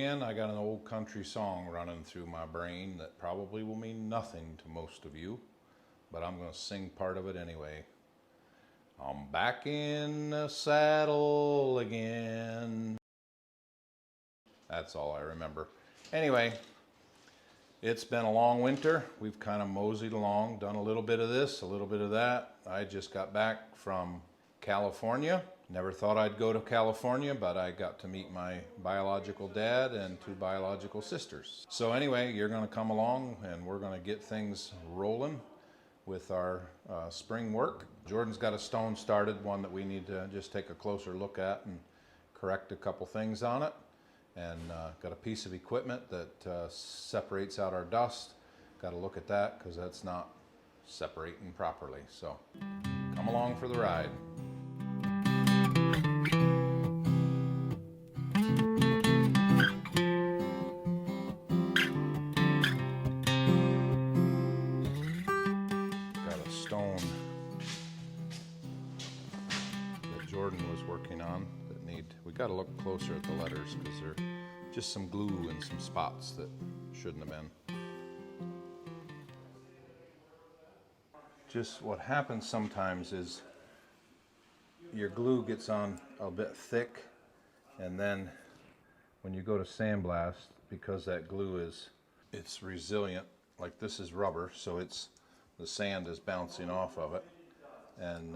And I got an old country song running through my brain that probably will mean nothing to most of you, but I'm going to sing part of it anyway. I'm back in the saddle again. That's all I remember. Anyway, it's been a long winter. We've kind of moseyed along, done a little bit of this, a little bit of that. I just got back from California. Never thought I'd go to California, but I got to meet my biological dad and 2 biological sisters. So anyway, you're going to come along and we're going to get things rolling with our spring work. Jordan's got a stone started, one that we need to just take a closer look at and correct a couple things on it. And got a piece of equipment that separates out our dust. Got to look at that because that's not separating properly. So come along for the ride. Stone that Jordan was working on that we got to look closer at the letters because they're just some glue and some spots that shouldn't have been. Just what happens sometimes is your glue gets on a bit thick, and then when you go to sandblast, because that glue it's resilient, like this is rubber, so the sand is bouncing off of it, and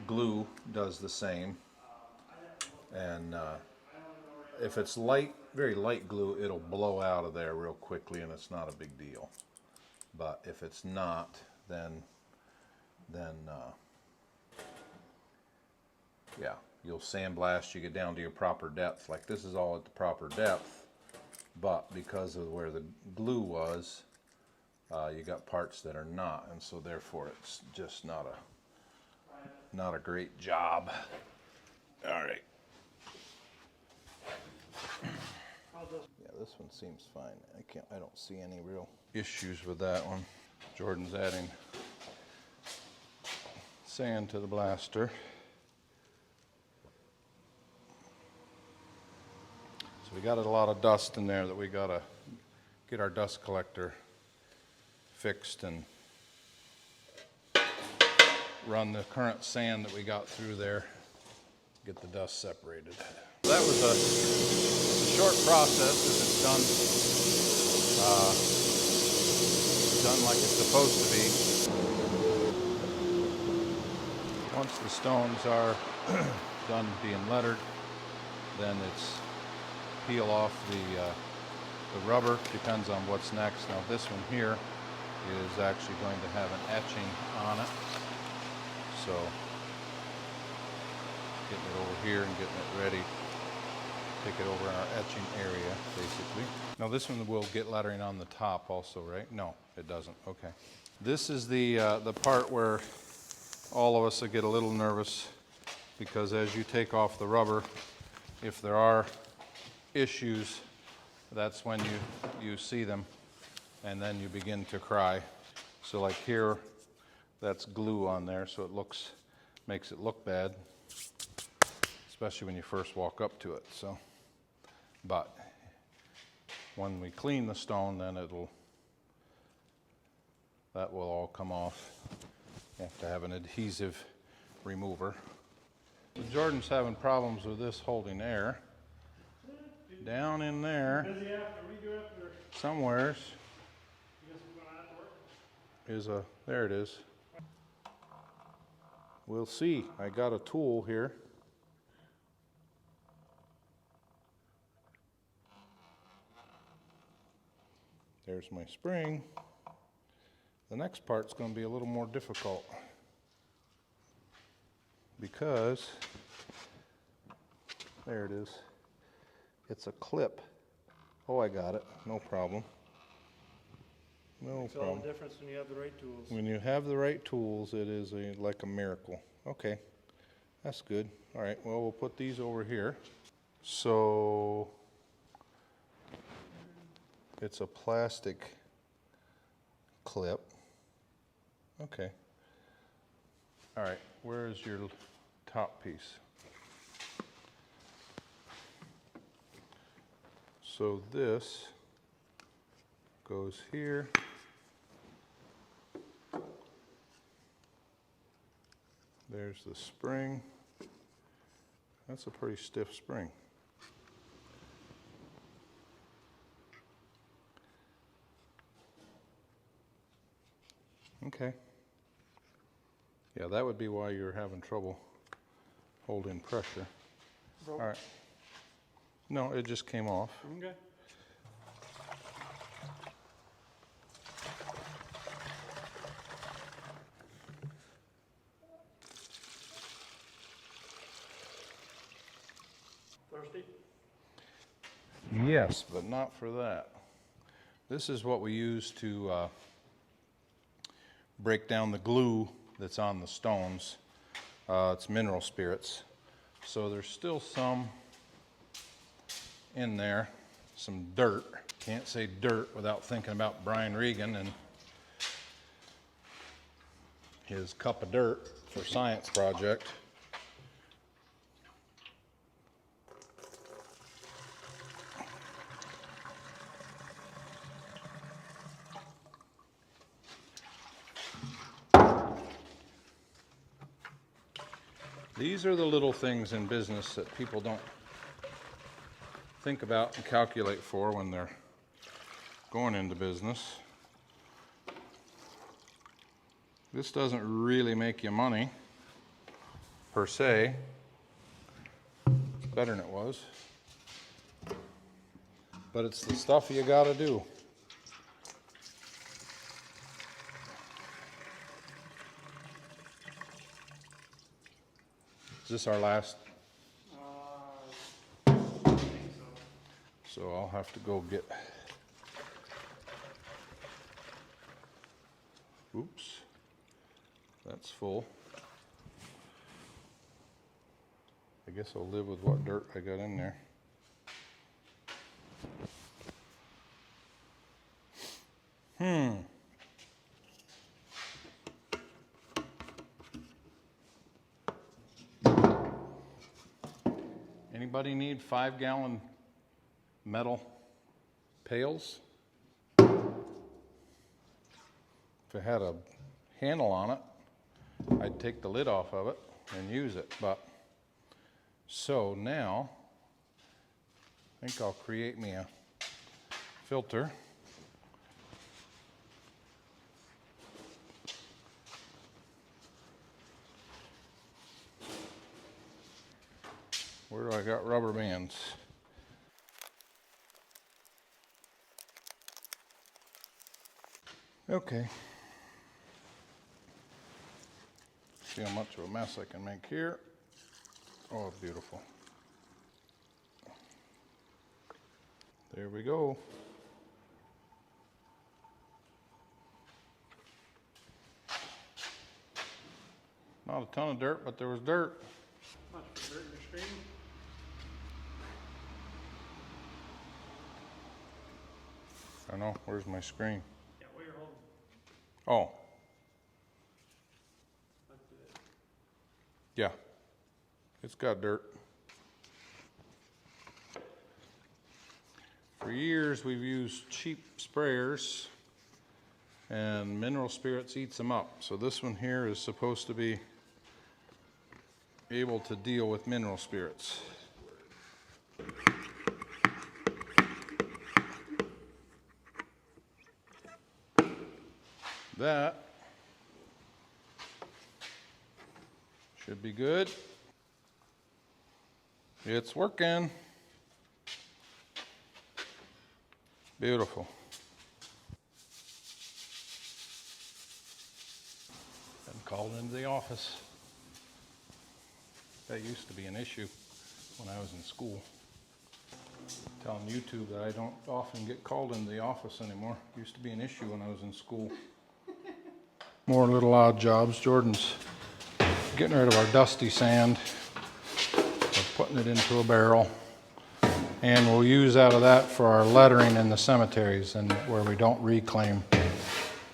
glue does the same. And if it's light, very light glue, it'll blow out of there real quickly, and it's not a big deal. But if it's not, then yeah, you'll sandblast. You get down to your proper depth. Like this is all at the proper depth. But because of where the glue was, you got parts that are not, and so therefore it's just not a great job. All right. Yeah, this one seems fine. I don't see any real issues with that one. Jordan's adding sand to the blaster. So we got a lot of dust in there that we gotta get our dust collector fixed and run the current sand that we got through there, get the dust separated. That was a short process if it's done like it's supposed to be. Once the stones are done being lettered, then it's peel off the rubber, depends on what's next. Now this one here is actually going to have an etching on it. So getting it over here and getting it ready, take it over in our etching area basically. Now this one will get lettering on the top also, right? No, it doesn't. Okay. This is the part where all of us will get a little nervous, because as you take off the rubber, if there are issues, that's when you see them, and then you begin to cry. So like here, that's glue on there, so it makes it look bad, especially when you first walk up to it. So, but when we clean the stone, then that will all come off. You have to have an adhesive remover. So Jordan's having problems with this holding air. Down in there, does he have to redo it or somewheres is it there it is. We'll see. I got a tool here. There's my spring. The next part's going to be a little more difficult because there it is. It's a clip. Oh, I got it. No problem. No Makes problem. all the difference when you have the right tools. When you have the right tools, it is like a miracle. Okay, that's good. All right, well, we'll put these over here. So it's a plastic clip. Okay. All right, where is your top piece? So this goes here. There's the spring. That's a pretty stiff spring. Okay. Yeah, that would be why you're having trouble holding pressure. Broke. All right. No, it just came off. Okay. Thirsty? Yes, but not for that. This is what we use to break down the glue that's on the stones. It's mineral spirits. So there's still some in there, some dirt. Can't say dirt without thinking about Brian Regan and his cup of dirt for science project. These are the little things in business that people don't think about and calculate for when they're going into business. This doesn't really make you money, per se. It's better than it was. But it's the stuff you gotta do. Is this our last? I think so. So I'll have to go get. Oops. That's full. I guess I'll live with what dirt I got in there. Anybody need 5-gallon metal pails? If it had a handle on it, I'd take the lid off of it and use it. But so now I think I'll create me a filter. Where do I got rubber bands? Okay. See how much of a mess I can make here. Oh, beautiful. There we go. Not a ton of dirt, but there was dirt. Much for dirt in your screen. I know, where's my screen? Yeah, what you're holding. Oh, That's it. yeah. It's got dirt. For years, we've used cheap sprayers, and mineral spirits eats them up. So this one here is supposed to be able to deal with mineral spirits. That should be good. It's working. Beautiful. Been called into the office. That used to be an issue when I was in school. Telling YouTube that I don't often get called into the office anymore. Used to be an issue when I was in school. More little odd jobs. Jordan's getting rid of our dusty sand. We're putting it into a barrel. And we'll use out of that for our lettering in the cemeteries and where we don't reclaim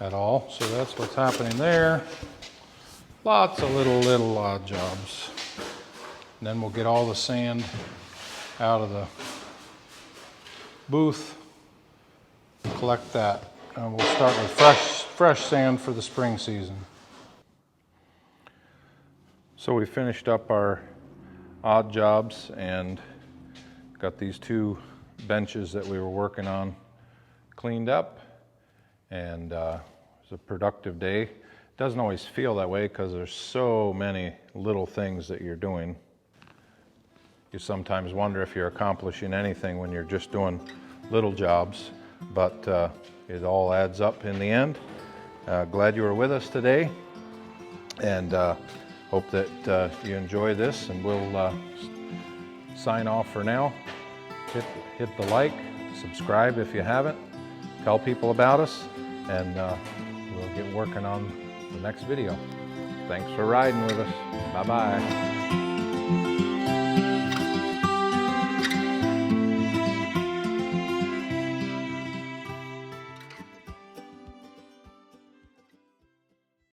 at all. So that's what's happening there. Lots of little odd jobs. And then we'll get all the sand out of the booth, collect that. And we'll start with fresh sand for the spring season. So we finished up our odd jobs and got these two benches that we were working on cleaned up, and it was a productive day. It doesn't always feel that way because there's so many little things that you're doing. You sometimes wonder if you're accomplishing anything when you're just doing little jobs, but it all adds up in the end. Glad you were with us today, and hope that you enjoy this, and we'll sign off for now. Hit the like, subscribe if you haven't, tell people about us, and we'll get working on the next video. Thanks for riding with us. Bye-bye.